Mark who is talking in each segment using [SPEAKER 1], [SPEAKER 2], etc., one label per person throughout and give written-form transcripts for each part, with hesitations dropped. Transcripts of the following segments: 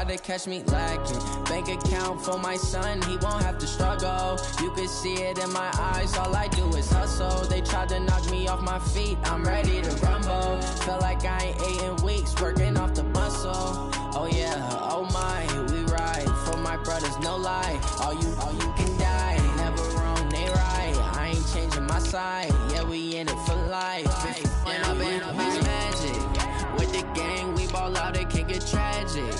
[SPEAKER 1] to catch me lacking. Bank account for my son, he won't have to struggle. You can see it in my eyes, all I do is hustle. They tried to knock me off my feet, I'm ready to rumble. Felt like I ain't ate in weeks, working off the muscle. Oh yeah, oh my, we ride for my brothers, no lie. All you can die, never wrong, they right. I ain't changing my side, yeah, we in it for life. And I've been magic. With the gang, we ball out, it can get tragic.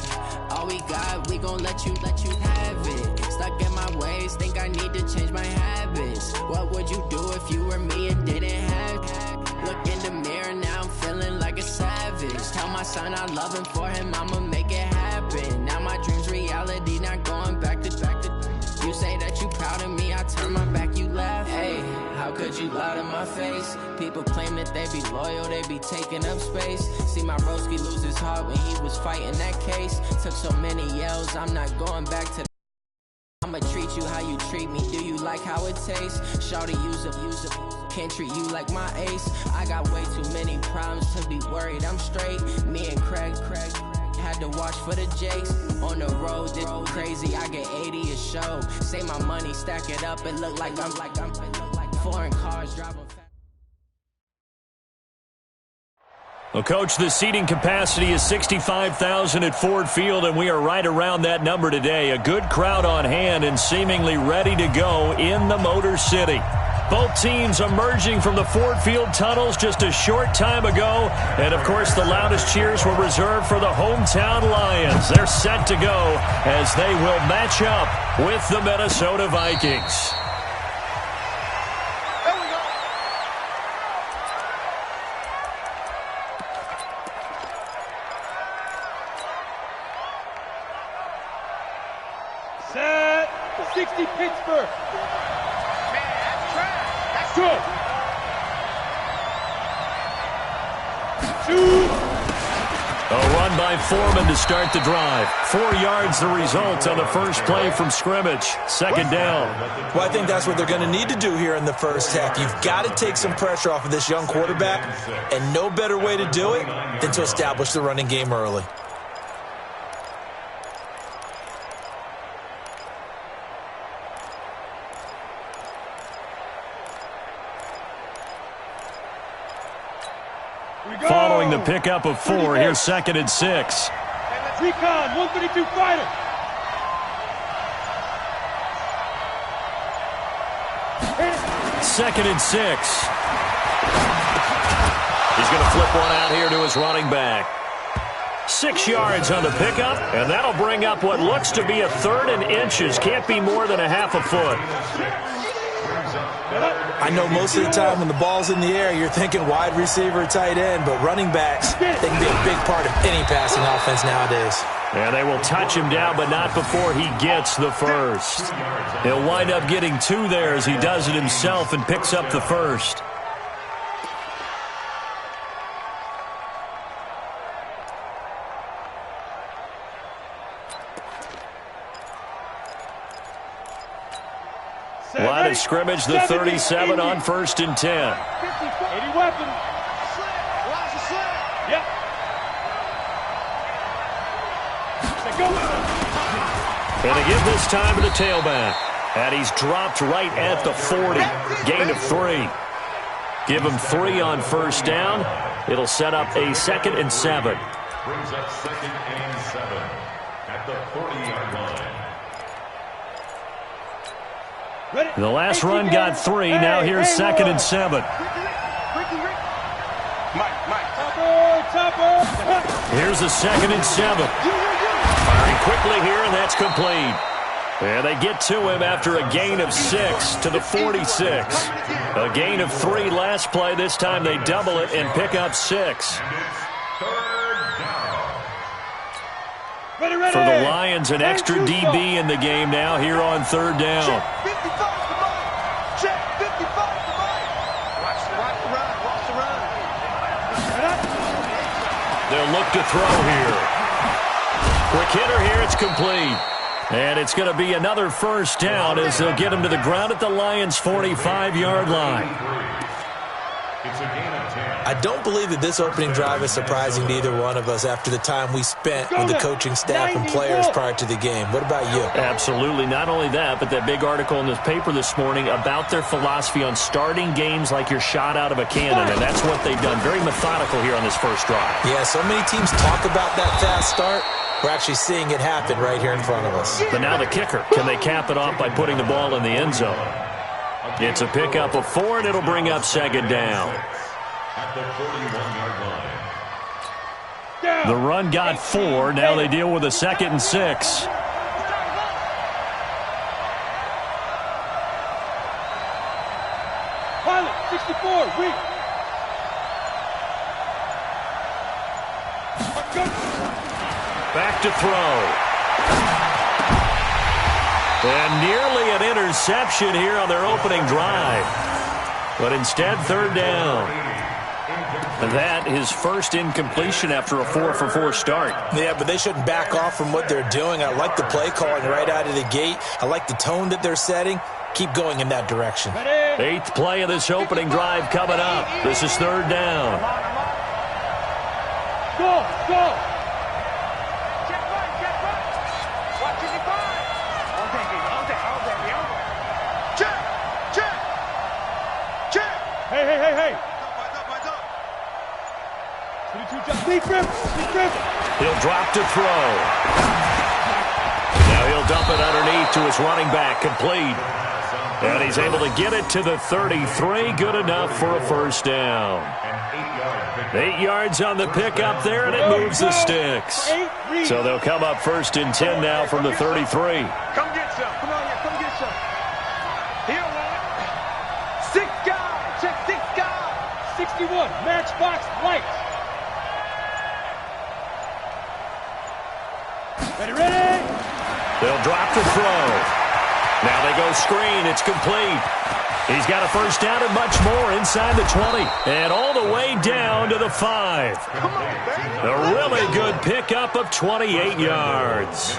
[SPEAKER 1] All we got, we gon' let you have it. Stuck in my ways, think I need to change my habits. What would you do if you were me and didn't have it? Look in the mirror, now I'm feeling like a savage. Tell my son I love him, for him I'ma make it happen. Now my dream's reality, not going back to. You say that you proud of me, I turn my back, you laugh. Hey, how could you lie to my face? People claim that they be loyal, they be taking up space. See my broski lose his heart when he was fighting that case. Took so many yells, I'm not going back to. I'ma treat you how you treat me, do you like how it tastes? Shawty use up, can't treat you like my ace. I got way too many problems to be worried, I'm straight. Me and Craig had to watch for the Jakes. On the road, this crazy, I get 80 a show. Say my money, stack it up, it look like I'm foreign cars driving fast.
[SPEAKER 2] Well, Coach, the seating capacity is 65,000 at Ford Field, and we are right around that number today. A good crowd on hand and seemingly ready to go in the Motor City. Both teams emerging from the Ford Field tunnels just a short time ago. And, of course, the loudest cheers were reserved for the hometown Lions. They're set to go as they will match up with the Minnesota Vikings.
[SPEAKER 3] Set 60 Pittsburgh. Good. Shoot.
[SPEAKER 2] A run by Foreman to start the drive. 4 yards the result on the first play from scrimmage. Second down.
[SPEAKER 4] Well, I think that's what they're going to need to do here in the first half. You've got to take some pressure off of this young quarterback, and no better way to do it than to establish the running game early.
[SPEAKER 2] Following the pickup of 4, here's 2nd and 6.
[SPEAKER 3] Recon, 132 fighter.
[SPEAKER 2] Second and 6. He's going to flip one out here to his running back. 6 yards on the pickup, and that'll bring up what looks to be a 3rd and inches. Can't be more than a half a foot.
[SPEAKER 4] I know most of the time when the ball's in the air, you're thinking wide receiver, tight end, but running backs, they can be a big part of any passing offense nowadays.
[SPEAKER 2] And they will touch him down, but not before he gets the first. He'll wind up getting 2 there as he does it himself and picks up the first. Line of scrimmage, the 37 on 1st and 10.
[SPEAKER 3] 80 weapon. Yep.
[SPEAKER 2] And they give this time to the tailback. And he's dropped right at the 40. Gain of 3. Give him 3 on first down. It'll set up a 2nd and 7.
[SPEAKER 5] Brings up 2nd and 7 at the 40-yard line.
[SPEAKER 2] The last run got 3. Now here's 2nd and 7. Here's a 2nd and 7. Firing quickly here, and that's complete. And they get to him after a gain of 6 to the 46. A gain of 3 last play. This time they double it and pick up 6. For the Lions, an extra DB in the game now here on 3rd down. They'll look to throw here. Quick hitter here, it's complete. And it's going to be another first down as they'll get him to the ground at the Lions' 45-yard line.
[SPEAKER 5] It's a gain of 10.
[SPEAKER 4] I don't believe that this opening drive is surprising to either one of us after the time we spent with the coaching staff and players prior to the game. What about you?
[SPEAKER 2] Absolutely. Not only that, but that big article in the paper this morning about their philosophy on starting games like you're shot out of a cannon, and that's what they've done. Very methodical here on this first drive.
[SPEAKER 4] Yeah, so many teams talk about that fast start. We're actually seeing it happen right here in front of us.
[SPEAKER 2] But now the kicker. Can they cap it off by putting the ball in the end zone? It's a pickup of 4, and it'll bring up second down.
[SPEAKER 5] At the 41-yard line.
[SPEAKER 2] The run got 4. Now they deal with a 2nd and 6.
[SPEAKER 3] Pilot, 64, weak.
[SPEAKER 2] Back to throw. And nearly an interception here on their opening drive. But instead, third down. That his first incompletion after a 4-for-4 start.
[SPEAKER 4] Yeah, but they shouldn't back off from what they're doing. I like the play calling right out of the gate. I like the tone that they're setting. Keep going in that direction.
[SPEAKER 2] 8th play of this opening drive coming up. This is third down.
[SPEAKER 3] Go, go. Hey.
[SPEAKER 2] He'll drop to throw. Now he'll dump it underneath to his running back. Complete. And he's able to get it to the 33. Good enough for a first down. 8 yards on the pickup there, and it moves the sticks. So they'll come up 1st and 10 now from the 33.
[SPEAKER 3] Come get some. Come on here. Come get some. Here, man. 6 guys. Check 6 guys. 61. Matchbox lights. Ready?
[SPEAKER 2] They'll drop to throw. Now they go screen. It's complete. He's got a first down and much more inside the 20. And all the way down to the 5. A really good pickup of 28 yards.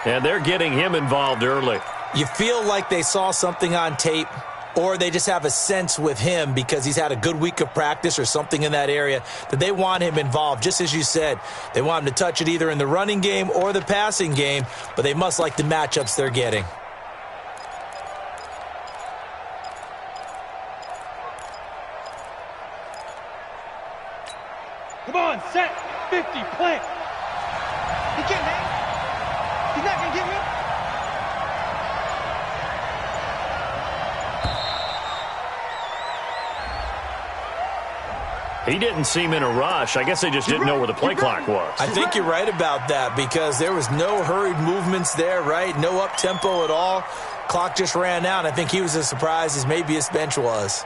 [SPEAKER 2] And they're getting him involved early.
[SPEAKER 4] You feel like they saw something on tape, or they just have a sense with him because he's had a good week of practice or something in that area that they want him involved. Just as you said, they want him to touch it either in the running game or the passing game, but they must like the matchups they're getting.
[SPEAKER 3] Come on, set. 50, plant.
[SPEAKER 6] He can't hang. He's not going to get me.
[SPEAKER 2] He didn't seem in a rush. I guess they just didn't know where the play clock was.
[SPEAKER 4] I think you're right about that because there was no hurried movements there, right? No up-tempo at all. Clock just ran out. I think he was as surprised as maybe his bench was.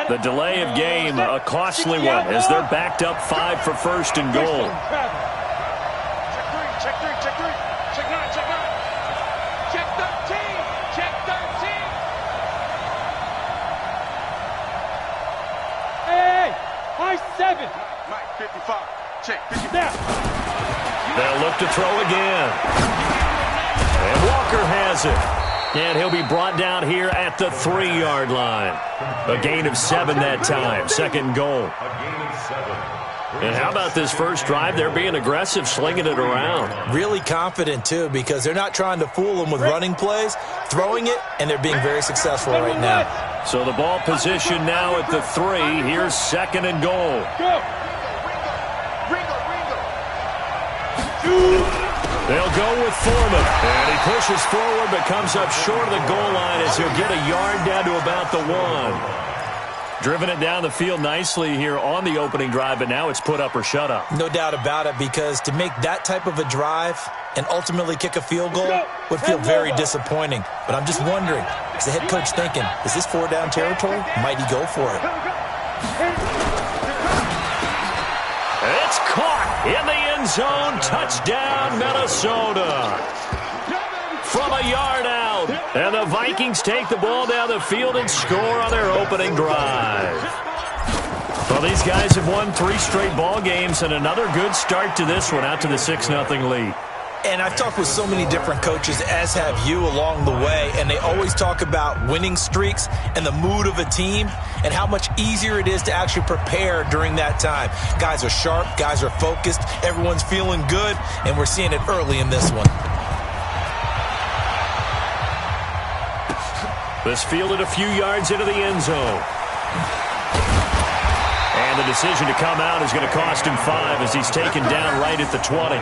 [SPEAKER 2] The delay of game, a costly one, as they're backed up 5 for 1st and goal.
[SPEAKER 3] Check 3, check 3, check 9, check 9. Check 13, check 13. Hey, high 7.
[SPEAKER 6] Mike, 55. Check 55.
[SPEAKER 2] They'll look to throw again. And Walker has it. And he'll be brought down here at the 3-yard line. A gain of 7 that time. 2nd goal. And how about this first drive? They're being aggressive, slinging it around.
[SPEAKER 4] Really confident, too, because they're not trying to fool them with running plays, throwing it, and they're being very successful right now.
[SPEAKER 2] So the ball position now at the 3. Here's 2nd and goal.
[SPEAKER 3] Go.
[SPEAKER 2] They'll go with Foreman. And he pushes forward but comes up short of the goal line as he'll get a yard down to about the 1. Driven it down the field nicely here on the opening drive, but now it's put up or shut up.
[SPEAKER 4] No doubt about it, because to make that type of a drive and ultimately kick a field goal would feel very disappointing. But I'm just wondering, is the head coach thinking, is this 4-down territory? Might he go for it?
[SPEAKER 2] It's caught in the end zone. Touchdown, Minnesota. From a yard out. And the Vikings take the ball down the field and score on their opening drive. Well, these guys have won 3 straight ball games and another good start to this one, out to the 6-0 lead.
[SPEAKER 4] And I've talked with so many different coaches, as have you, along the way, and they always talk about winning streaks and the mood of a team and how much easier it is to actually prepare during that time. Guys are sharp, guys are focused, everyone's feeling good, and we're seeing it early in this one.
[SPEAKER 2] This fielded a few yards into the end zone. And the decision to come out is going to cost him 5 as he's taken down right at the 20.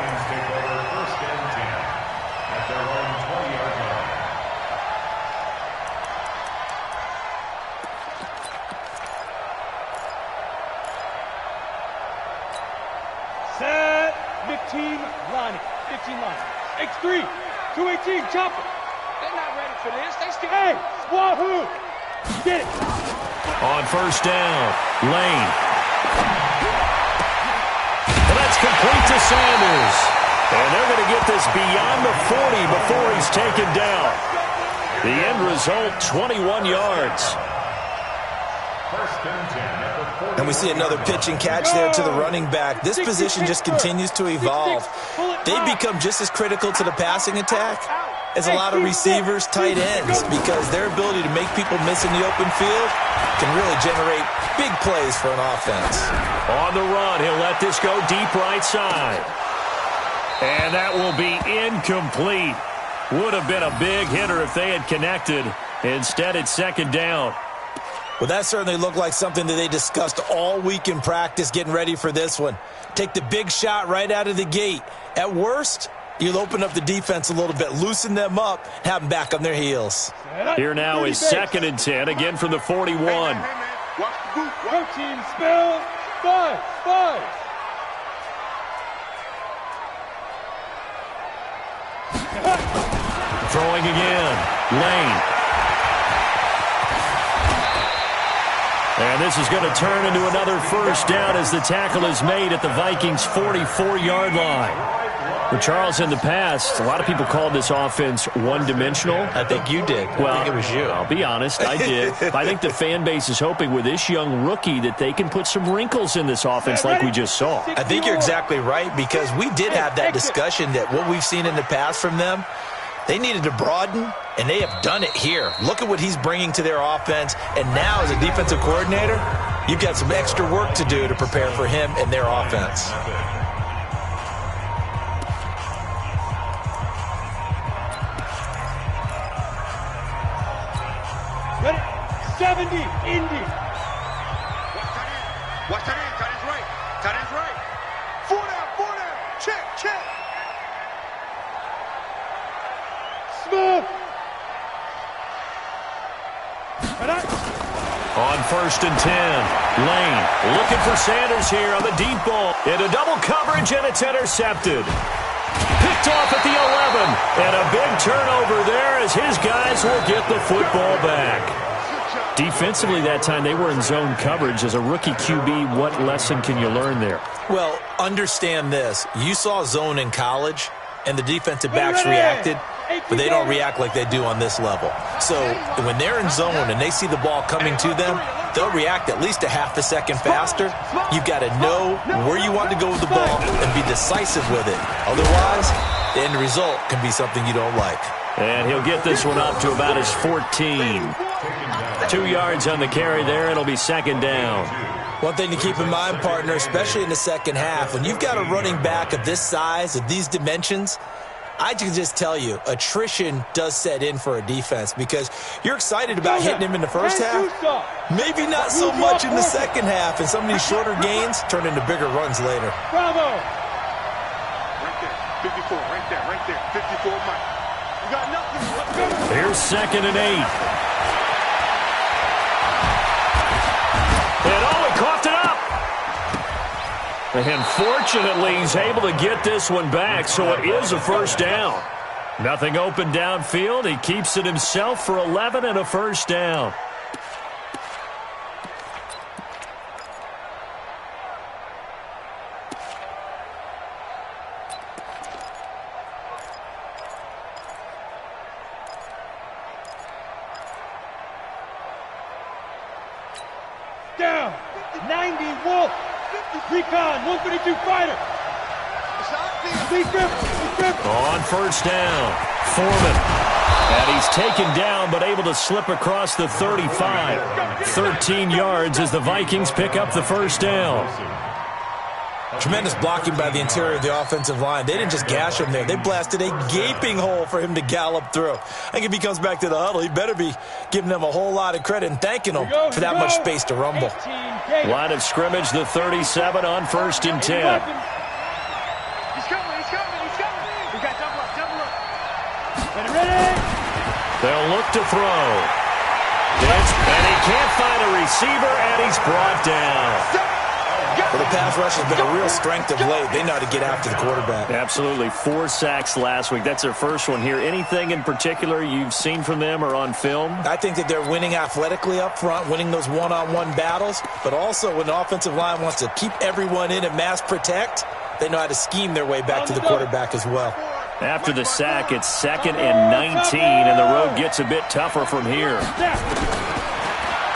[SPEAKER 3] Set. 15 line. 15 line. X3. 218. Chopper. They're not ready for this. They still. Hey, Wahoo. Get it.
[SPEAKER 2] On first down, Lane. And that's complete to Sanders. And they're going to get this beyond the 40 before he's taken down. The end result, 21 yards.
[SPEAKER 4] And we see another pitch and catch there to the running back. This position just continues to evolve. They become just as critical to the passing attack as a lot of receivers, tight ends, because their ability to make people miss in the open field can really generate big plays for an offense.
[SPEAKER 2] On the run, he'll let this go deep right side. And that will be incomplete. Would have been a big hitter if they had connected. Instead, it's second down.
[SPEAKER 4] Well, that certainly looked like something that they discussed all week in practice getting ready for this one. Take the big shot right out of the gate. At worst, you'll open up the defense a little bit, loosen them up, have them back on their heels.
[SPEAKER 2] Here now is 2nd and 10, again from the 41.
[SPEAKER 3] Protein spell. 5.
[SPEAKER 2] Throwing again, Lane. And this is going to turn into another first down as the tackle is made at the Vikings' 44-yard line. Well, Charles, in the past, a lot of people called this offense one-dimensional.
[SPEAKER 4] I think you did.
[SPEAKER 2] Well,
[SPEAKER 4] I think it was you.
[SPEAKER 2] I'll be honest, I did. I think the fan base is hoping with this young rookie that they can put some wrinkles in this offense like we just saw.
[SPEAKER 4] I think you're exactly right, because we did have that discussion that what we've seen in the past from them, they needed to broaden, and they have done it here. Look at what he's bringing to their offense, and now as a defensive coordinator, you've got some extra work to do to prepare for him and their offense.
[SPEAKER 3] Ready? 70, Indy.
[SPEAKER 6] Watch that in. Tight end's right. Tight end's right. 4 down. Check.
[SPEAKER 3] Smooth.
[SPEAKER 2] On 1st and 10, Lane looking for Sanders here on the deep ball. Into double coverage, and it's intercepted. Picked off at the 11, and a big turnover there as his guys will get the football back. Defensively that time, they were in zone coverage. As a rookie QB, what lesson can you learn there?
[SPEAKER 4] Well, understand this. You saw zone in college, and the defensive backs reacted, but they don't react like they do on this level. So when they're in zone and they see the ball coming to them, they'll react at least a half a second faster. You've got to know where you want to go with the ball and be decisive with it. Otherwise, the end result can be something you don't like.
[SPEAKER 2] And he'll get this one up to about his 14. 2 yards on the carry there. It'll be second down.
[SPEAKER 4] One thing to keep in mind, partner, especially in the second half, when you've got a running back of this size, of these dimensions, I can just tell you, attrition does set in for a defense because you're excited about hitting him in the first half. Maybe not so much in the second half, and some of these shorter gains turn into bigger runs later.
[SPEAKER 3] Bravo.
[SPEAKER 6] Right there. 54. Right there. 54 Mike. You got nothing. Let's go.
[SPEAKER 2] Here's 2nd and 8. And he coughed it up. And fortunately, he's able to get this one back, so it is a first down. Nothing open downfield. He keeps it himself for 11 and a first down.
[SPEAKER 3] Down. 90 Wolf. Recon. 132 fighter. Lee Griffin.
[SPEAKER 2] On first down, Foreman. And he's taken down, but able to slip across the 35. 13 yards as the Vikings pick up the first down.
[SPEAKER 4] Tremendous blocking by the interior of the offensive line. They didn't just gash him there. They blasted a gaping hole for him to gallop through. I think if he comes back to the huddle, he better be giving them a whole lot of credit and thanking them for that much space to rumble.
[SPEAKER 2] Line of scrimmage, the 37 on first and 10.
[SPEAKER 6] He's coming. We got double up.
[SPEAKER 3] Ready.
[SPEAKER 2] They'll look to throw. And he can't find a receiver, and he's brought down.
[SPEAKER 4] Well, the pass rush has been a real strength of late. They know how to get after the quarterback.
[SPEAKER 2] Absolutely. 4 sacks last week. That's their first one here. Anything in particular you've seen from them or on film?
[SPEAKER 4] I think that they're winning athletically up front, winning those one-on-one battles, but also when the offensive line wants to keep everyone in and mass protect, they know how to scheme their way back to the quarterback as well.
[SPEAKER 2] After the sack, it's 2nd and 19, and the road gets a bit tougher from here.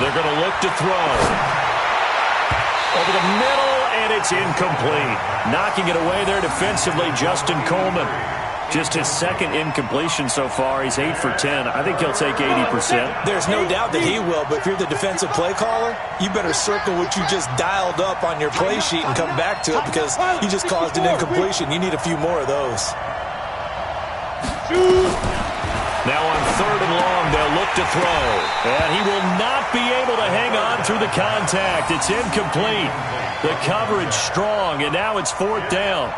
[SPEAKER 2] They're going to look to throw. Over the middle, and it's incomplete. Knocking it away there defensively, Justin Coleman. Just his 2nd incompletion so far. He's 8 for 10. I think he'll take 80%.
[SPEAKER 4] There's no doubt that he will, but if you're the defensive play caller, you better circle what you just dialed up on your play sheet and come back to it because you just caused an incompletion. You need a few more of those.
[SPEAKER 2] Now on 3rd and long, they'll look to throw. And he will not be able to hang on through the contact. It's incomplete. The coverage strong, and now it's 4th down.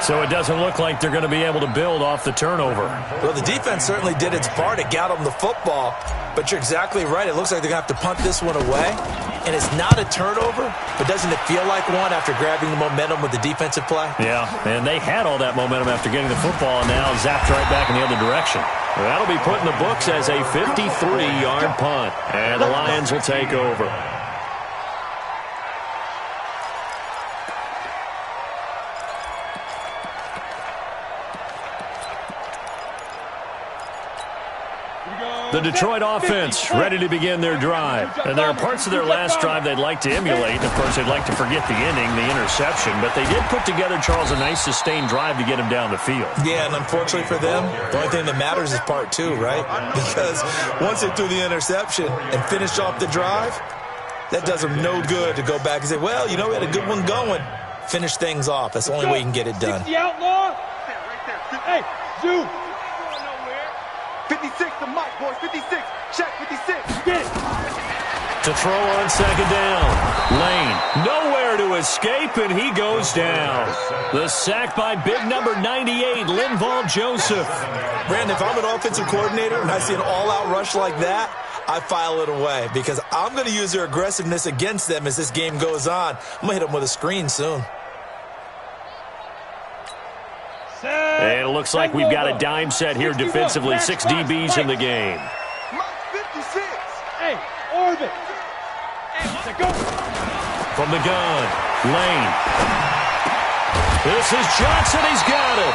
[SPEAKER 2] So it doesn't look like they're going to be able to build off the turnover.
[SPEAKER 4] Well, the defense certainly did its part to get them the football, but you're exactly right. It looks like they're going to have to punt this one away. And it's not a turnover, but doesn't it feel like one after grabbing the momentum with the defensive play?
[SPEAKER 2] Yeah, and they had all that momentum after getting the football, and now zapped right back in the other direction. Well, that'll be put in the books as a 53-yard punt, and the Lions will take over. The Detroit offense ready to begin their drive. And there are parts of their last drive they'd like to emulate. Of course, they'd like to forget the ending, the interception. But they did put together, Charles, a nice sustained drive to get him down the field.
[SPEAKER 4] Yeah, and unfortunately for them, the only thing that matters is part 2, right? Because once they threw the interception and finished off the drive, that does them no good to go back and say, well, you know, we had a good one going. Finish things off. That's the only way you can get it done.
[SPEAKER 3] 60 outlaw. Hey, zoom.
[SPEAKER 6] 56 to Mike, boys. 56. Check 56.
[SPEAKER 3] Get it.
[SPEAKER 2] To throw on 2nd down. Lane nowhere to escape, and he goes down. The sack by big number 98, Linval Joseph.
[SPEAKER 4] Brandon, if I'm an offensive coordinator and I see an all-out rush like that, I file it away because I'm going to use their aggressiveness against them as this game goes on. I'm going to hit them with a screen soon.
[SPEAKER 2] And it looks like we've got a dime set here defensively. 6 DBs in the game.
[SPEAKER 6] Mike 56.
[SPEAKER 3] Hey, orbit. Hey, go.
[SPEAKER 2] From the gun, Lane. This is Johnson. He's got it.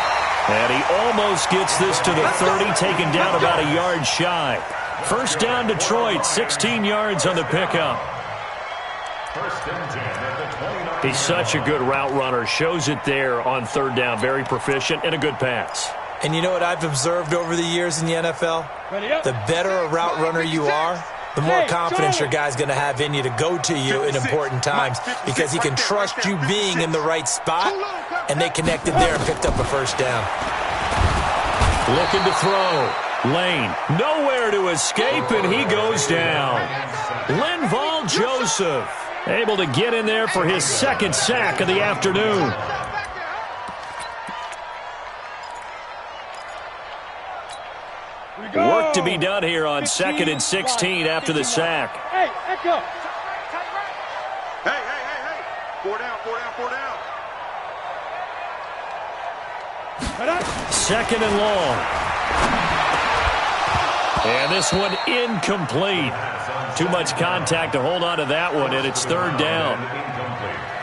[SPEAKER 2] And he almost gets this to the 30, taken down about a yard shy. First down, Detroit. 16 yards on the pickup.
[SPEAKER 5] First and 10 at the 29.
[SPEAKER 2] He's such a good route runner. Shows it there on 3rd down. Very proficient and a good pass.
[SPEAKER 4] And you know what I've observed over the years in the NFL? The better a route runner you are, the more confidence your guy's going to have in you to go to you in important times because he can trust you being in the right spot, and they connected there and picked up a first down.
[SPEAKER 2] Looking to throw. Lane nowhere to escape, and he goes down. Linval Joseph able to get in there for his 2nd sack of the afternoon. Work to be done here on 2nd and 16 after the sack.
[SPEAKER 3] Hey, echo.
[SPEAKER 6] Hey. 4 down.
[SPEAKER 2] 2nd and long. And this one incomplete. Too much contact to hold on to that one, and it's 3rd down.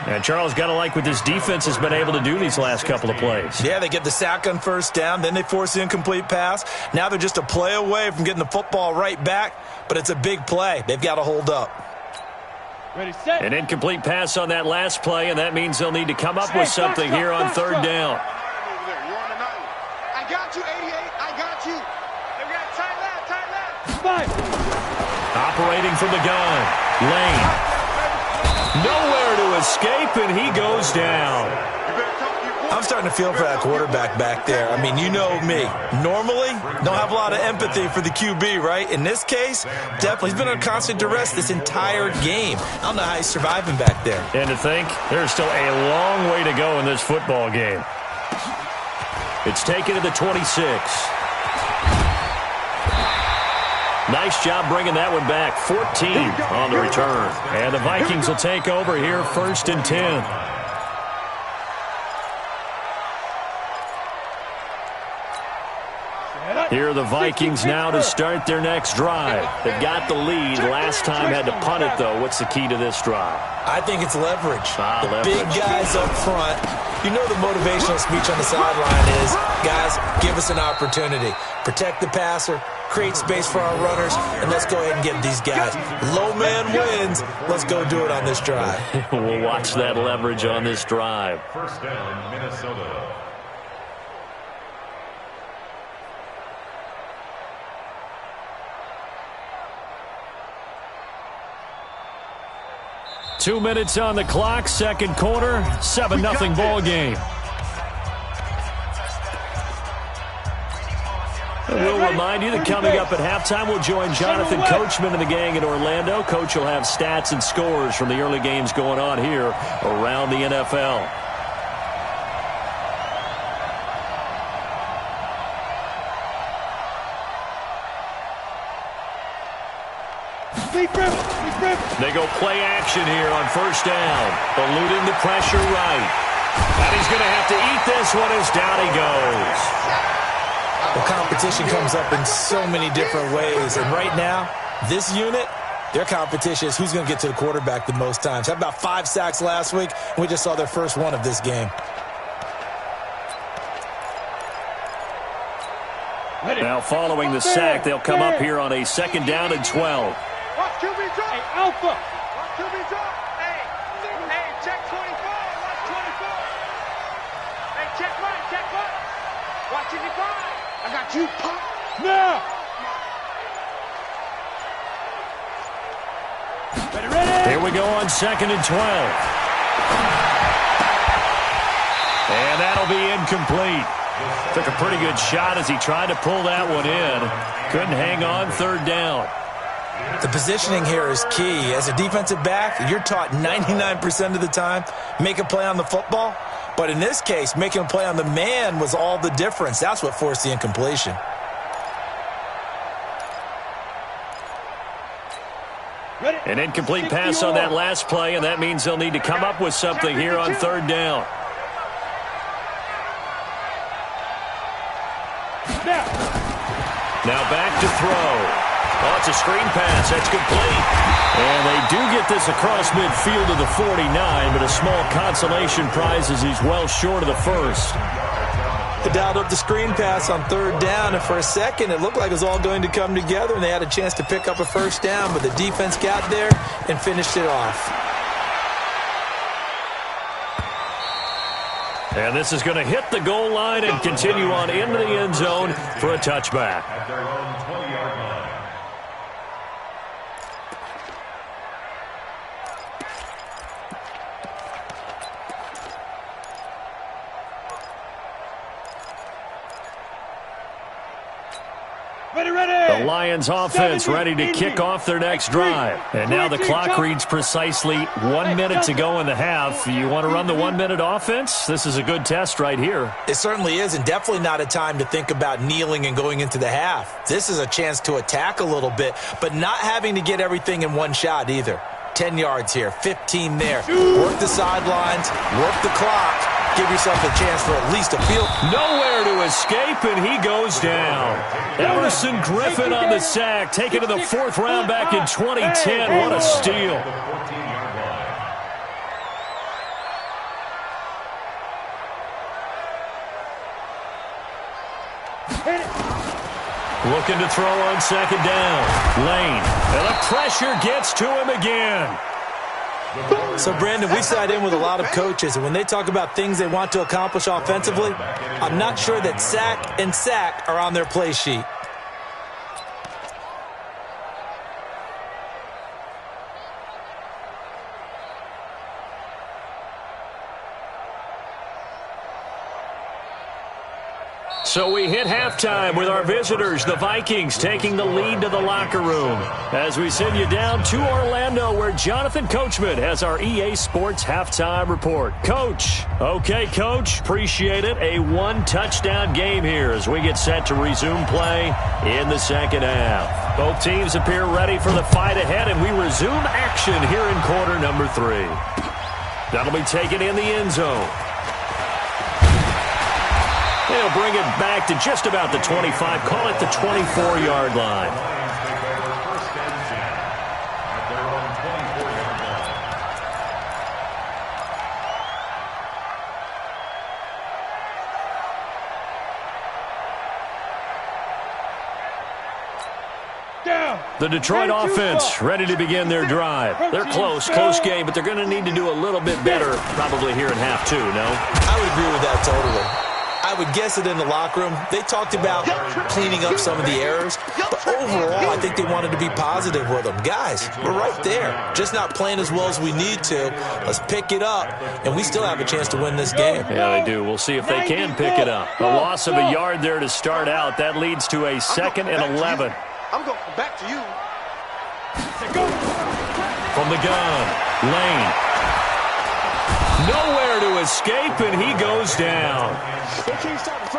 [SPEAKER 2] And Charles, got to like what this defense has been able to do these last couple of plays.
[SPEAKER 4] Yeah, they get the sack on 1st down, then they force the incomplete pass. Now they're just a play away from getting the football right back, but it's a big play. They've got to hold up.
[SPEAKER 3] Ready, set.
[SPEAKER 2] An incomplete pass on that last play, and that means they'll need to come up with something here on 3rd down. Operating from the gun. Lane. Nowhere to escape, and he goes down.
[SPEAKER 4] I'm starting to feel for that quarterback back there. I mean, you know me. Normally, don't have a lot of empathy for the QB, right? In this case, definitely. He's been under constant duress this entire game. I don't know how he's surviving back there.
[SPEAKER 2] And to think, there's still a long way to go in this football game. It's taken to the 26. Nice job bringing that one back. 14 on the return. And the Vikings will take over here, 1st and 10. Here are the Vikings now to start their next drive. They've got the lead. Last time had to punt it, though. What's the key to this drive?
[SPEAKER 4] I think it's leverage.
[SPEAKER 2] Leverage.
[SPEAKER 4] Big guys up front. You know the motivational speech on the sideline is, guys, give us an opportunity. Protect the passer, create space for our runners, and let's go ahead and get these guys. Low man wins. Let's go do it on this drive.
[SPEAKER 2] We'll watch that leverage on this drive.
[SPEAKER 5] First down, Minnesota.
[SPEAKER 2] Two minutes on the clock, second quarter, 7-0 ball game. And we'll remind you that coming up at halftime, we'll join Jonathan Coachman and the gang in Orlando. Coach will have stats and scores from the early games going on here around the NFL. They go play action here on first down. Eluding the pressure right. And he's going to have to eat this one as down he goes.
[SPEAKER 4] The competition comes up in so many different ways. And right now, this unit, their competition is who's going to get to the quarterback the most times. Had about 5 sacks last week, and we just saw their first one of this game.
[SPEAKER 2] Now following the sack, they'll come up here on a 2nd down and 12.
[SPEAKER 3] Watch QB drop. Hey, Alpha. Watch QB drop. Hey, check 24. Watch 24. Hey, check right. Watch 55. I got you, Pop. Now. Ready.
[SPEAKER 2] Here we go on 2nd and 12. And that'll be incomplete. Took a pretty good shot as he tried to pull that one in. Couldn't hang on 3rd down.
[SPEAKER 4] The positioning here is key. As a defensive back, you're taught 99% of the time, make a play on the football. But in this case, making a play on the man was all the difference. That's what forced the incompletion.
[SPEAKER 2] An incomplete pass on that last play, and that means they'll need to come up with something here on 3rd down. Now back to throw. Oh, it's a screen pass. That's complete. And they do get this across midfield to the 49, but a small consolation prize as he's well short of the first.
[SPEAKER 4] They dialed up the screen pass on 3rd down, and for a second it looked like it was all going to come together, and they had a chance to pick up a first down, but the defense got there and finished it off.
[SPEAKER 2] And this is going to hit the goal line and continue on into the end zone for a touchback.
[SPEAKER 5] At their own 20-yard line.
[SPEAKER 2] The Lions offense ready to kick off their next drive. And now the clock reads precisely 1 minute to go in the half. You want to run the 1-minute offense? This is a good test right here.
[SPEAKER 4] It certainly is, and definitely not a time to think about kneeling and going into the half. This is a chance to attack a little bit, but not having to get everything in one shot either. 10 yards here, 15 there. Work the sidelines, work the clock. Give yourself a chance for at least a field.
[SPEAKER 2] Nowhere to escape, and he goes down. Emerson Griffin on the sack, taken to the 4th round back in 2010. What a steal. Looking to throw on 2nd down. Lane. And the pressure gets to him again.
[SPEAKER 4] So, Brandon, we sat in with a lot of coaches, and when they talk about things they want to accomplish offensively, I'm not sure that sack and sack are on their play sheet.
[SPEAKER 2] So we hit halftime with our visitors, the Vikings, taking the lead to the locker room. As we send you down to Orlando, where Jonathan Coachman has our EA Sports halftime report. Coach. Okay, Coach. Appreciate it. A one-touchdown game here as we get set to resume play in the second half. Both teams appear ready for the fight ahead, and we resume action here in quarter number 3. That'll be taken in the end zone. They'll bring it back to just about the 25, call it the 24-yard line. The Detroit offense ready to begin their drive. They're close game, but they're going to need to do a little bit better probably here in half 2, no?
[SPEAKER 4] I would agree with that totally. I would guess it in the locker room. They talked about cleaning up some of the errors, but overall, I think they wanted to be positive with them. Guys, we're right there. Just not playing as well as we need to. Let's pick it up, and we still have a chance to win this game.
[SPEAKER 2] Yeah, they do. We'll see if they can pick it up. A loss of a yard there to start out. That leads to a 2nd and 11.
[SPEAKER 6] I'm going back to you.
[SPEAKER 2] From the gun, Lane. Nowhere to escape, and he goes down.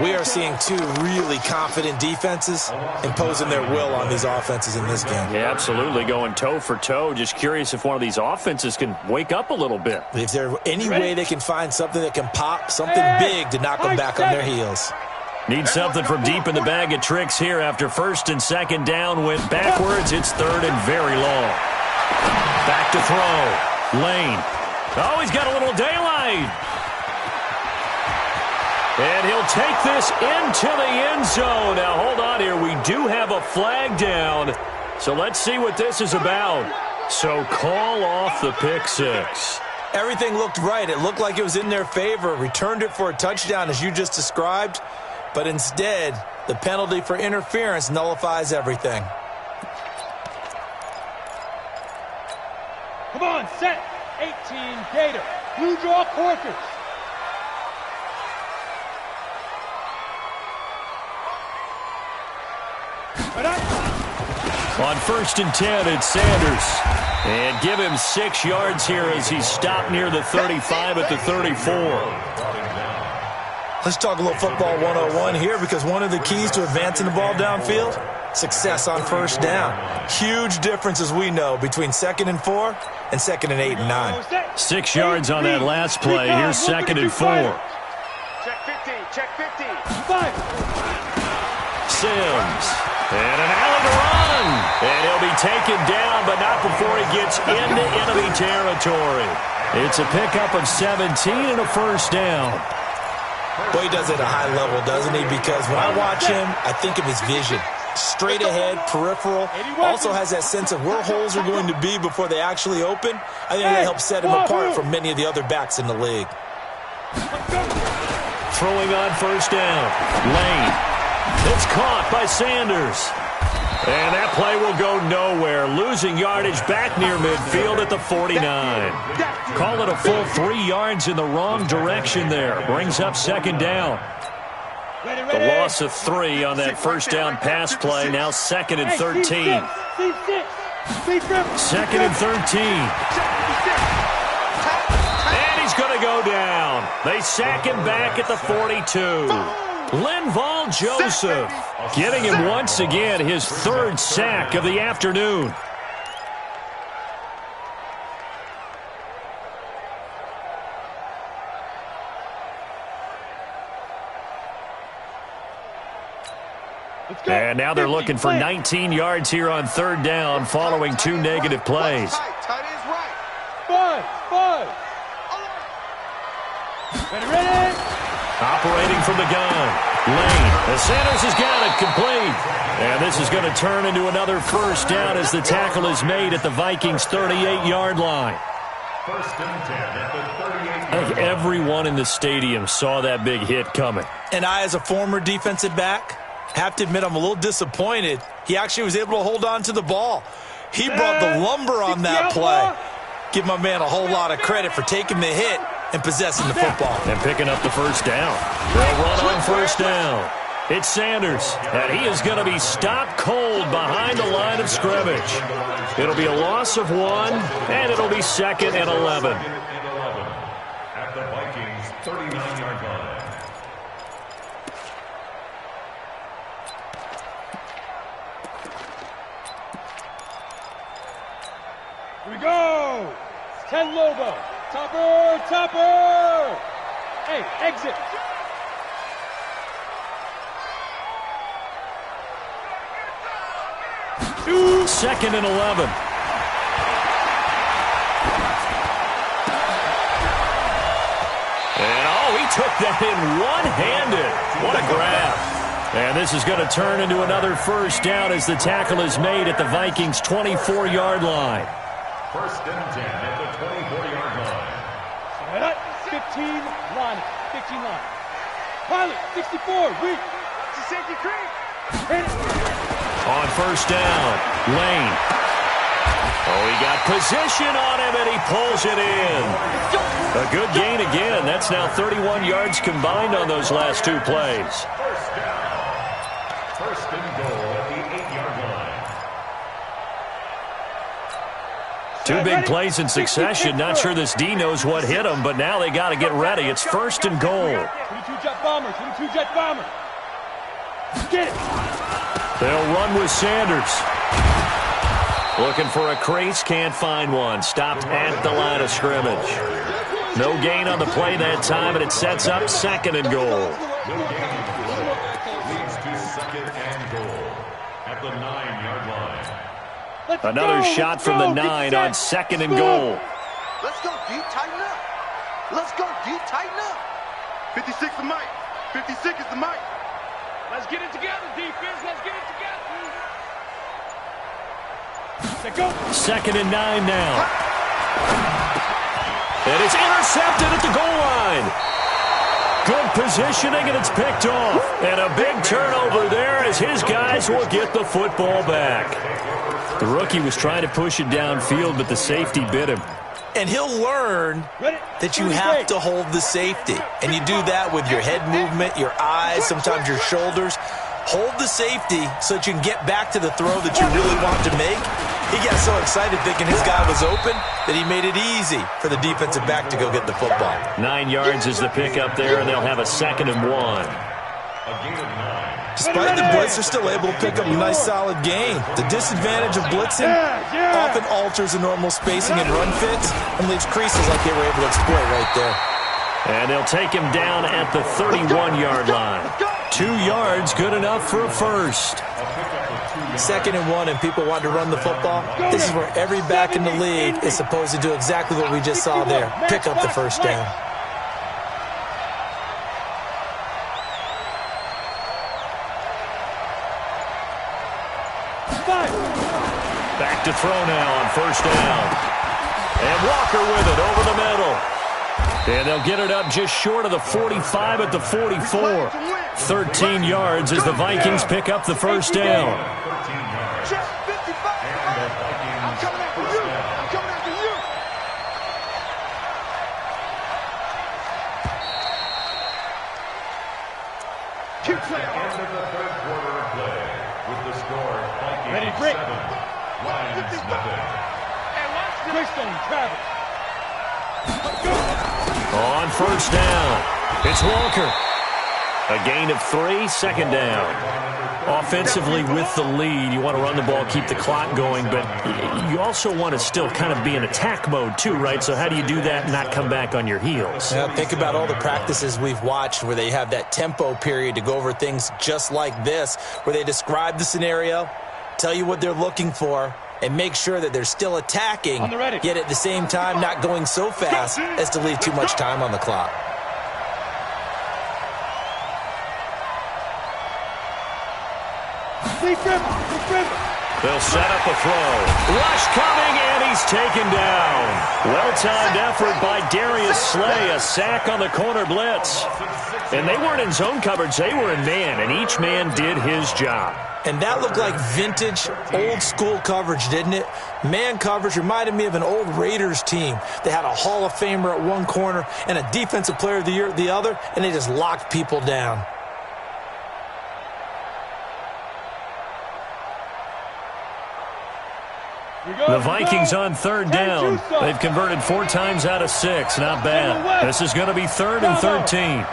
[SPEAKER 4] We are seeing two really confident defenses imposing their will on these offenses in this game.
[SPEAKER 2] Yeah, absolutely, going toe for toe. Just curious if one of these offenses can wake up a little bit.
[SPEAKER 4] If there's any way they can find something that can pop, something big to knock them back on their heels.
[SPEAKER 2] Need something from deep in the bag of tricks here after 1st and 2nd down. Went backwards. It's 3rd and very long. Back to throw. Lane. Oh, he's got a little daylight. And he'll take this into the end zone. Now, hold on here. We do have a flag down. So let's see what this is about. So call off the pick 6.
[SPEAKER 4] Everything looked right. It looked like it was in their favor. Returned it for a touchdown, as you just described. But instead, the penalty for interference nullifies everything.
[SPEAKER 3] Come on, set. 18 Gator. Blue draw Corkers.
[SPEAKER 2] On 1st and 10, it's Sanders. And give him 6 yards here as he's stopped near the 35 at the 34.
[SPEAKER 4] Let's talk a little football 101 here, because one of the keys to advancing the ball downfield, success on 1st down. Huge difference, as we know, between 2nd and 4 and 2nd and 8 and 9.
[SPEAKER 2] 6 yards on that last play. Here's 2nd and 4.
[SPEAKER 6] Check 50, check 50.
[SPEAKER 3] 5.
[SPEAKER 2] Sims. And an alley to run. And he'll be taken down, but not before he gets into enemy territory. It's a pickup of 17 and a 1st down.
[SPEAKER 4] Boy, he does it at a high level, doesn't he? Because when I watch him, I think of his vision. Straight ahead, peripheral. Also has that sense of where holes are going to be before they actually open. I think that helps set him apart from many of the other backs in the league.
[SPEAKER 2] Throwing on 1st down. Lane. It's caught by Sanders. And that play will go nowhere. Losing yardage back near midfield at the 49. Call it a full 3 yards in the wrong direction there. Brings up 2nd down. The loss of 3 on that 1st down pass play. Now 2nd and 13. 2nd and 13. And he's going to go down. They sack him back at the 42. Linval Joseph giving him once again his 3rd sack of the afternoon. And now they're looking for 19 yards here on 3rd down following 2 negative plays.
[SPEAKER 6] Tight ends right.
[SPEAKER 3] 5. Ready.
[SPEAKER 2] Operating from the gun. Lane. The Sanders has got it complete. And this is going to turn into another 1st down as the tackle is made at the Vikings' 38-yard line.
[SPEAKER 5] 1st and 10 at the 38.
[SPEAKER 2] I think everyone in the stadium saw that big hit coming.
[SPEAKER 4] And I, as a former defensive back, have to admit I'm a little disappointed. He actually was able to hold on to the ball. He brought the lumber on that play. Give my man a whole lot of credit for taking the hit and possessing the football.
[SPEAKER 2] And picking up the 1st down. They'll run on 1st down. It's Sanders, and he is going to be stopped cold behind the line of scrimmage. It'll be a loss of 1, and it'll be 2nd and 11.
[SPEAKER 5] At the Vikings' 39-yard line.
[SPEAKER 3] Here we go. 10 Lobo. Topper, topper. Hey, exit.
[SPEAKER 2] Second and 11. And he took that in one-handed. What a grab. And this is going to turn into another first down as the tackle is made at the Vikings' 24-yard line.
[SPEAKER 5] First and 10 at the 24-yard line.
[SPEAKER 3] 15 line. 15 line. Pilot, 64, weak. It's a safety creep. Hit it.
[SPEAKER 2] On first down, Lane. He got position on him, and he pulls it in. A good gain again. That's now 31 yards combined on those last 2 plays.
[SPEAKER 5] First down. First and goal at the 8-yard line.
[SPEAKER 2] 2 big plays in succession. Not sure this D knows what hit him, but now they got to get ready. It's first and goal.
[SPEAKER 3] 22 jet bomber, 22 jet bomber. Get it.
[SPEAKER 2] They'll run with Sanders. Looking for a crease, can't find one. Stopped at the line of scrimmage. No gain on the play that time, and it sets up 2nd and goal.
[SPEAKER 5] Leads to 2nd and goal at the 9-yard line.
[SPEAKER 2] Another shot from the 9 on 2nd and goal.
[SPEAKER 6] Let's go deep, tighten up. Let's go deep, tighten up. 56 the mic. 56 is the mic.
[SPEAKER 3] Let's get it together, defense. Let's get it together. Let's go.
[SPEAKER 2] 2nd and 9 now. And it's intercepted at the goal line. Good positioning, and it's picked off. And a big turnover there as his guys will get the football back. The rookie was trying to push it downfield, but the safety bit him.
[SPEAKER 4] And he'll learn that you have to hold the safety. And you do that with your head movement, your eyes, sometimes your shoulders. Hold the safety so that you can get back to the throw that you really want to make. He got so excited thinking his guy was open that he made it easy for the defensive back to go get the football.
[SPEAKER 2] 9 yards is the pickup there, and they'll have a 2nd and 1.
[SPEAKER 5] A gain of 9.
[SPEAKER 4] Despite the blitz, they're still able to pick up a nice, solid gain. The disadvantage of blitzing often alters the normal spacing and run fits and leaves creases like they were able to exploit right there.
[SPEAKER 2] And they'll take him down at the 31-yard line. 2 yards, good enough for a first.
[SPEAKER 4] 2nd and 1, and people want to run the football. This is where every back in the league is supposed to do exactly what we just saw there. Pick up the first down.
[SPEAKER 2] Back to throw now on first down. And Walker with it over the middle. And they'll get it up just short of the 45 at the 44. 13 yards as the Vikings pick up the first down.
[SPEAKER 5] 13 yards. And the Vikings first down.
[SPEAKER 6] I'm coming after you.
[SPEAKER 5] Keep playing. End of the 3rd quarter of play with the score Vikings 7, Lions nothing.
[SPEAKER 3] Christian, Travis.
[SPEAKER 2] On first down, it's Walker. A gain of 3, 2nd down. Offensively with the lead, you want to run the ball, keep the clock going, but you also want to still kind of be in attack mode too, right? So how do you do that and not come back on your heels?
[SPEAKER 4] Yeah, think about all the practices we've watched where they have that tempo period to go over things just like this, where they describe the scenario, tell you what they're looking for, and make sure that they're still attacking, yet at the same time not going so fast as to leave too much time on the clock.
[SPEAKER 2] They'll set up a throw. Rush coming, and he's taken down. Well-timed effort by Darius Slay. A sack on the corner blitz. And they weren't in zone coverage. They were in man, and each man did his job.
[SPEAKER 4] And that looked like vintage, old-school coverage, didn't it? Man coverage reminded me of an old Raiders team. They had a Hall of Famer at one corner and a Defensive Player of the Year at the other, and they just locked people down.
[SPEAKER 2] The Vikings on third down. They've converted 4 times out of 6. Not bad. This is going to be 3rd and 13.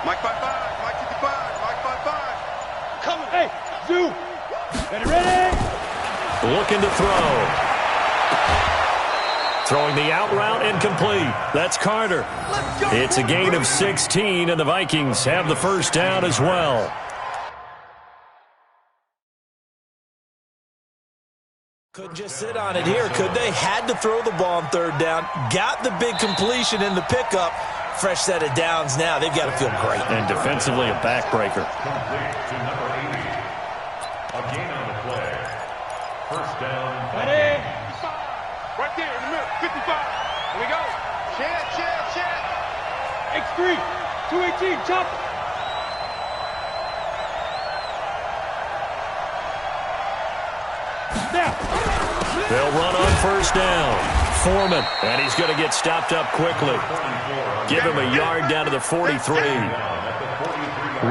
[SPEAKER 6] Mike 5-5, Mike 55, Mike 5-5.
[SPEAKER 3] Coming. Hey, Zoo. Ready?
[SPEAKER 2] Looking to throw. Throwing the out route incomplete. That's Carter. It's a gain of 16, and the Vikings have the first down as well.
[SPEAKER 4] Couldn't just sit on it here, could they? Had to throw the ball on third down. Got the big completion in the pickup. Fresh set of downs now. They've got to feel great.
[SPEAKER 2] And defensively, a backbreaker.
[SPEAKER 5] Complete to number 80. A gain on the play. First down.
[SPEAKER 3] Ready?
[SPEAKER 6] Right there in the middle, 55. Here we go. Check.
[SPEAKER 3] X3. 218. Chop. Now.
[SPEAKER 2] They'll run on first down. Foreman, and he's going to get stopped up quickly. Give him a yard down to the 43.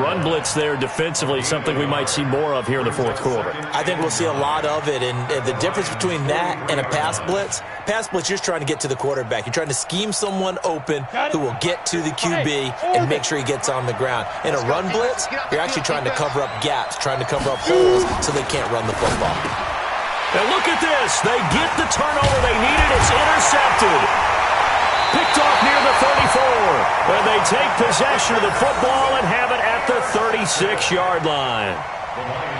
[SPEAKER 2] Run blitz there defensively, something we might see more of here in the fourth quarter.
[SPEAKER 4] I think we'll see a lot of it, and the difference between that and a pass blitz, you're just trying to get to the quarterback. You're trying to scheme someone open who will get to the QB and make sure he gets on the ground. In a run blitz, you're actually trying to cover up gaps, trying to cover up holes so they can't run the football.
[SPEAKER 2] And look at this. They get the turnover they needed. It's intercepted. Picked off near the 34. And they take possession of the football and have it at the 36-yard line.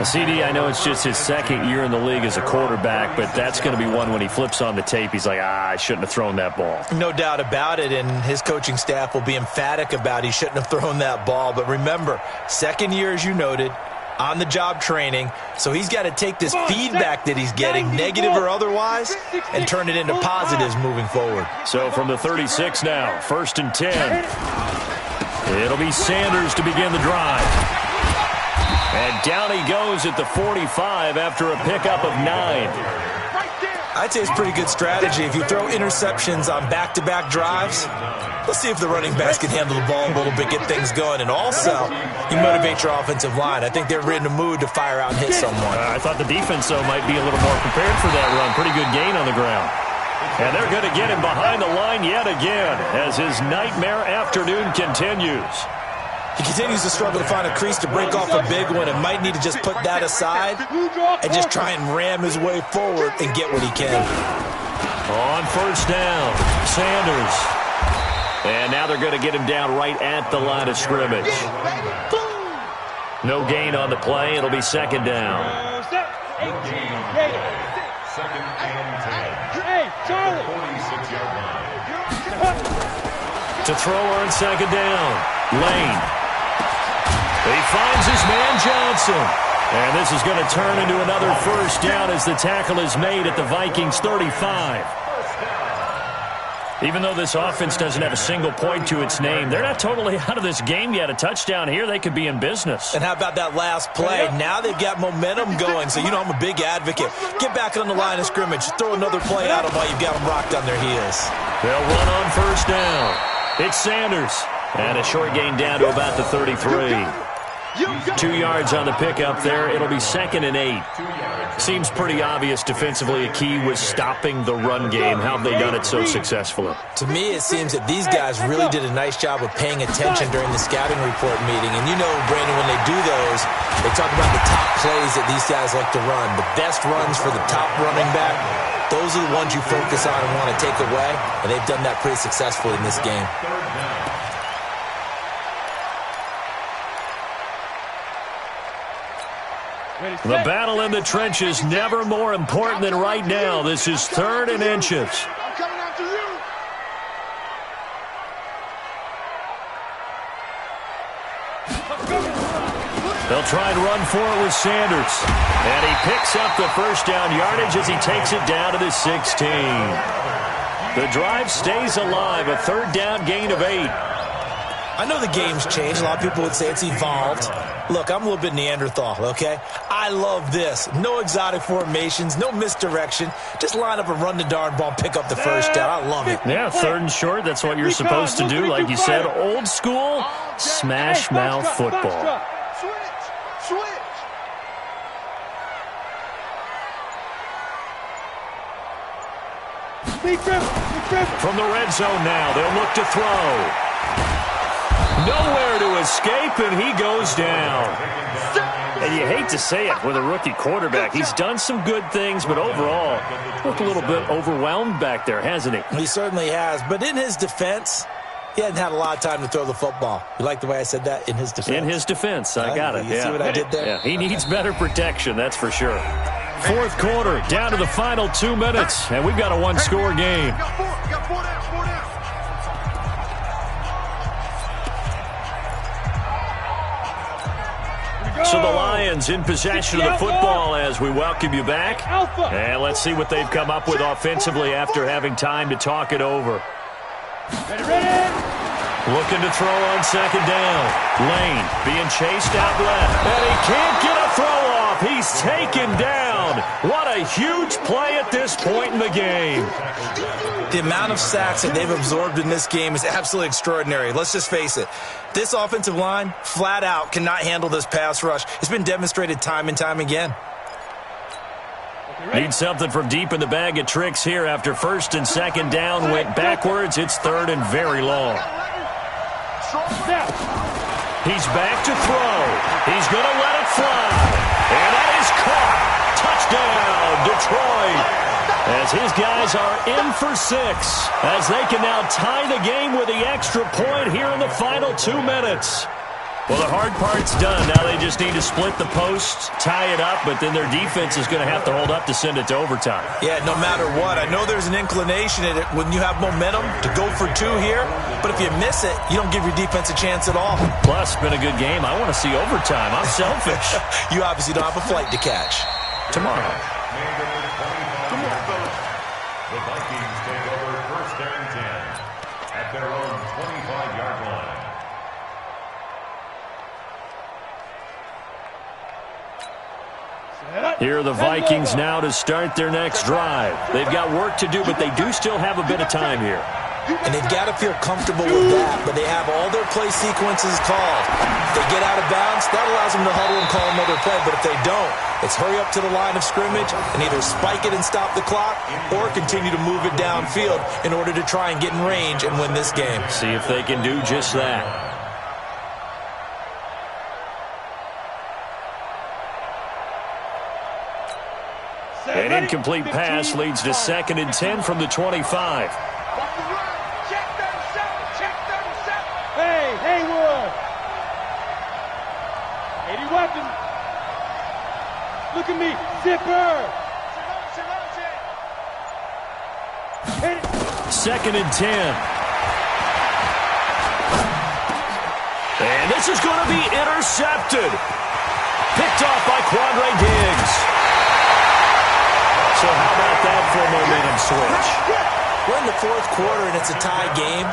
[SPEAKER 2] CD, I know it's just his second year in the league as a quarterback, but that's going to be one when he flips on the tape. He's like, I shouldn't have thrown that ball.
[SPEAKER 4] No doubt about it, and his coaching staff will be emphatic about he shouldn't have thrown that ball. But remember, second year, as you noted, on-the-job training, so he's got to take this feedback that he's getting, negative or otherwise, and turn it into positives moving forward.
[SPEAKER 2] So from the 36 now, 1st and 10. It'll be Sanders to begin the drive. And down he goes at the 45 after a pickup of 9.
[SPEAKER 4] I'd say it's pretty good strategy. If you throw interceptions on back-to-back drives, let's see if the running backs can handle the ball a little bit, get things going. And also, you motivate your offensive line. I think they're in a mood to fire out and hit someone.
[SPEAKER 2] I thought the defense, though, might be a little more prepared for that run. Pretty good gain on the ground. And they're going to get him behind the line yet again as his nightmare afternoon continues.
[SPEAKER 4] He continues to struggle to find a crease to break off a big one and might need to just put that aside and just try and ram his way forward and get what he can.
[SPEAKER 2] On first down, Sanders. And now they're going to get him down right at the line of scrimmage. No gain on the play. It'll be second down.
[SPEAKER 5] Second and 10.
[SPEAKER 3] Hey, Charlie.
[SPEAKER 5] 46-yard line.
[SPEAKER 2] To throw on second down, Lane. He finds his man Johnson. And this is going to turn into another first down as the tackle is made at the Vikings 35. Even though this offense doesn't have a single point to its name, they're not totally out of this game yet. A touchdown here, they could be in business.
[SPEAKER 4] And how about that last play? Now they've got momentum going. So, I'm a big advocate. Get back on the line of scrimmage. Throw another play at them while you've got them rocked on their heels.
[SPEAKER 2] They'll run on first down. It's Sanders. And a short gain down to about the 33. 2 yards on the pickup there. It'll be 2nd and 8. Seems pretty obvious defensively a key was stopping the run game. How have they done it so successfully?
[SPEAKER 4] To me, it seems that these guys really did a nice job of paying attention during the scouting report meeting. And Brandon, when they do those, they talk about the top plays that these guys like to run. The best runs for the top running back, those are the ones you focus on and want to take away. And they've done that pretty successfully in this game.
[SPEAKER 2] The battle in the trenches never more important than right now. This is 3rd and inches.
[SPEAKER 6] I'm coming after you.
[SPEAKER 2] They'll try and run for it with Sanders. And he picks up the first down yardage as he takes it down to the 16. The drive stays alive, a 3rd down gain of 8.
[SPEAKER 4] I know the game's changed. A lot of people would say it's evolved. Look, I'm a little bit Neanderthal, okay? I love this. No exotic formations, no misdirection. Just line up and run the darn ball and pick up the first down. I love it.
[SPEAKER 2] Yeah, 3rd and short. That's what you're supposed to do. Like you said, old school smash mouth football. From the red zone now, they'll look to throw. Nowhere to escape, and he goes down. And you hate to say it with a rookie quarterback. He's done some good things, but overall, looked a little bit overwhelmed back there, hasn't he?
[SPEAKER 4] He certainly has, but in his defense, he hadn't had a lot of time to throw the football. You like the way I said that? In his defense?
[SPEAKER 2] In his defense, I got it.
[SPEAKER 4] You see what I did there?
[SPEAKER 2] Yeah, he needs better protection, that's for sure. Fourth quarter, down to the final 2 minutes, and we've got a one-score game. So the Lions in possession of the football as we welcome you back. And let's see what they've come up with offensively after having time to talk it over. Looking to throw on second down. Lane being chased out left. And he can't get a throw off. He's taken down. What a huge play at this point in the game.
[SPEAKER 4] The amount of sacks that they've absorbed in this game is absolutely extraordinary. Let's just face it. This offensive line, flat out, cannot handle this pass rush. It's been demonstrated time and time again.
[SPEAKER 2] Need something from deep in the bag of tricks here after first and second down went backwards. It's third and very long. He's back to throw. He's going to let it fly. And that is caught. Touchdown, Detroit. As his guys are in for 6, as they can now tie the game with the extra point here in the final 2 minutes. Well, the hard part's done. Now they just need to split the post, tie it up, but then their defense is going to have to hold up to send it to overtime.
[SPEAKER 4] Yeah, no matter what. I know there's an inclination in it when you have momentum to go for 2 here, but if you miss it, you don't give your defense a chance at all.
[SPEAKER 2] Plus, it's been a good game. I want to see overtime. I'm selfish.
[SPEAKER 4] You obviously don't have a flight to catch.
[SPEAKER 2] Tomorrow.
[SPEAKER 5] The Vikings take over first and 10 at their own 25-yard line.
[SPEAKER 2] Here are the Vikings now to start their next drive. They've got work to do, but they do still have a bit of time here.
[SPEAKER 4] And they've got to feel comfortable with that, but they have all their play sequences called. If they get out of bounds, that allows them to huddle and call another play, but if they don't, it's hurry up to the line of scrimmage and either spike it and stop the clock or continue to move it downfield in order to try and get in range and win this game.
[SPEAKER 2] See if they can do just that. An incomplete pass leads to 2nd and 10 from the 25.
[SPEAKER 3] Hey, Haywood! 80 weapon. Look at me, zipper!
[SPEAKER 2] 2nd and 10. And this is going to be intercepted. Picked off by Quandre Diggs. So how about that for a momentum switch?
[SPEAKER 4] We're in the 4th quarter and it's a tie game.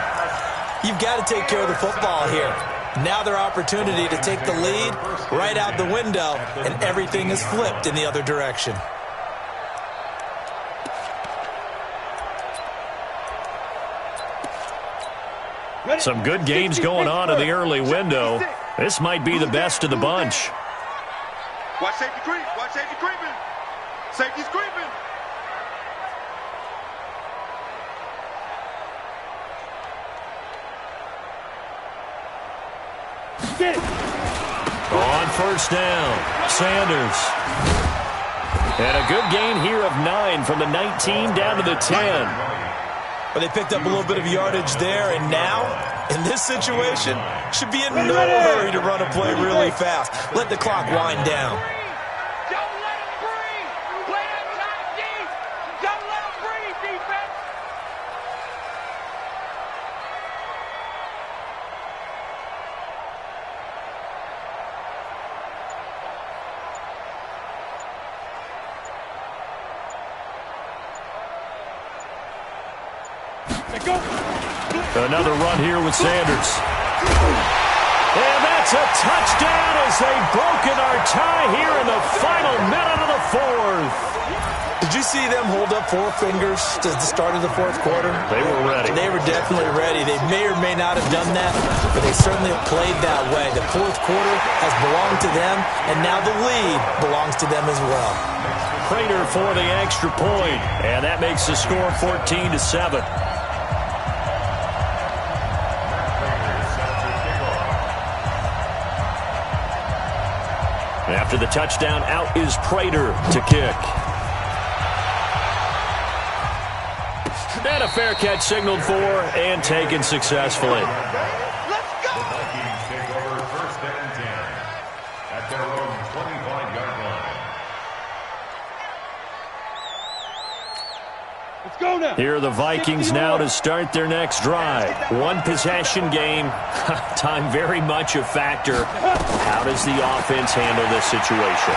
[SPEAKER 4] You've got to take care of the football here. Now their opportunity to take the lead right out the window, and everything is flipped in the other direction.
[SPEAKER 2] Some good games going on in the early window. This might be the best of the bunch.
[SPEAKER 6] Watch safety creep. Watch safety creeping. Safety's creeping.
[SPEAKER 2] On first down, Sanders. And a good gain here of 9 from the 19 down to the 10.
[SPEAKER 4] But they picked up a little bit of yardage there, and now, in this situation, should be in no hurry to run a play really fast. Let the clock wind down.
[SPEAKER 3] Don't let him breathe! Play that time deep! Don't let him breathe, defense!
[SPEAKER 2] Another run here with Sanders. And that's a touchdown as they've broken our tie here in the final minute of the 4th.
[SPEAKER 4] Did you see them hold up 4 fingers to the start of the 4th quarter?
[SPEAKER 2] They were ready.
[SPEAKER 4] They were definitely ready. They may or may not have done that, but they certainly have played that way. The 4th quarter has belonged to them, and now the lead belongs to them as well.
[SPEAKER 2] Prater for the extra point, and that makes the score 14-7. After the touchdown, out is Prater to kick. And a fair catch signaled for and taken successfully.
[SPEAKER 3] Let's go!
[SPEAKER 5] The Vikings take over 1st and 10 at their own 25-yard line.
[SPEAKER 3] Let's go now.
[SPEAKER 2] Here are the Vikings now to start their next drive. One possession game. Time very much a factor. How does the offense handle this situation?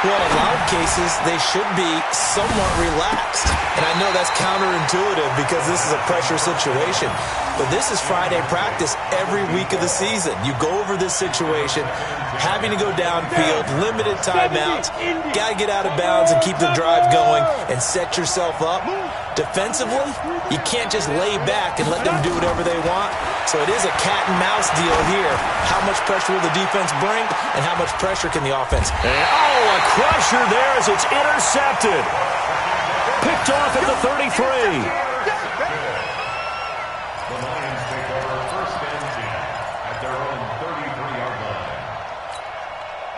[SPEAKER 4] Well, in a lot of cases, they should be somewhat relaxed. And I know that's counterintuitive because this is a pressure situation. But this is Friday practice every week of the season. You go over this situation, having to go downfield, limited timeouts, got to get out of bounds and keep the drive going and set yourself up. Defensively, you can't just lay back and let them do whatever they want. So it is a cat and mouse deal here. How much pressure will the defense bring and how much pressure can the offense?
[SPEAKER 2] And, a crusher there as it's intercepted. Picked off at the 33.
[SPEAKER 5] The Lions take over 1st and 10 at their own 33-yard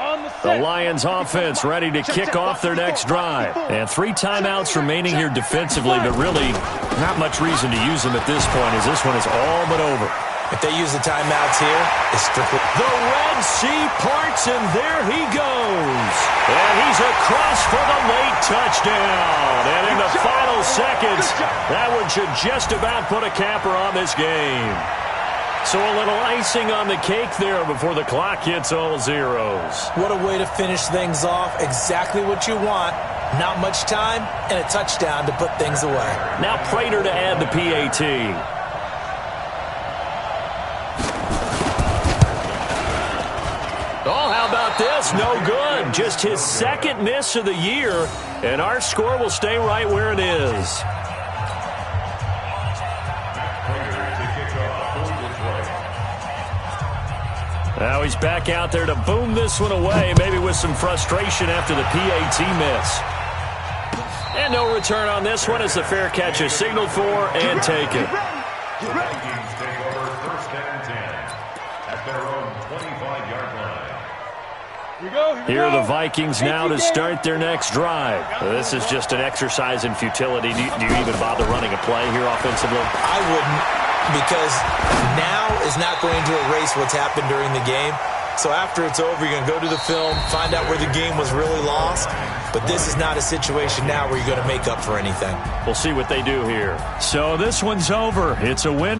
[SPEAKER 5] line.
[SPEAKER 2] The Lions offense ready to kick off their next drive. And 3 timeouts remaining here defensively, but really not much reason to use them at this point as this one is all but over.
[SPEAKER 4] If they use the timeouts here, it's strictly...
[SPEAKER 2] The Red Sea parts, and there he goes. And he's across for the late touchdown. And in the final seconds, that one should just about put a capper on this game. So a little icing on the cake there before the clock hits all zeros.
[SPEAKER 4] What a way to finish things off. Exactly what you want. Not much time and a touchdown to put things away.
[SPEAKER 2] Now Prater to add the PAT. Oh, how about this? No good. Just his 2nd miss of the year, and our score will stay right where it is. Now he's back out there to boom this one away, maybe with some frustration after the PAT miss. And no return on this one as the fair catch is signaled for and taken.
[SPEAKER 5] The Vikings take over 1st and 10 at their own 25-yard line.
[SPEAKER 2] Here are the Vikings now to start their next drive. This is just an exercise in futility. Do you even bother running a play here offensively?
[SPEAKER 4] I wouldn't, because now is not going to erase what's happened during the game. So after it's over, you're going to go to the film, find out where the game was really lost. But this is not a situation now where you're going to make up for anything.
[SPEAKER 2] We'll see what they do here. So this one's over. It's a win.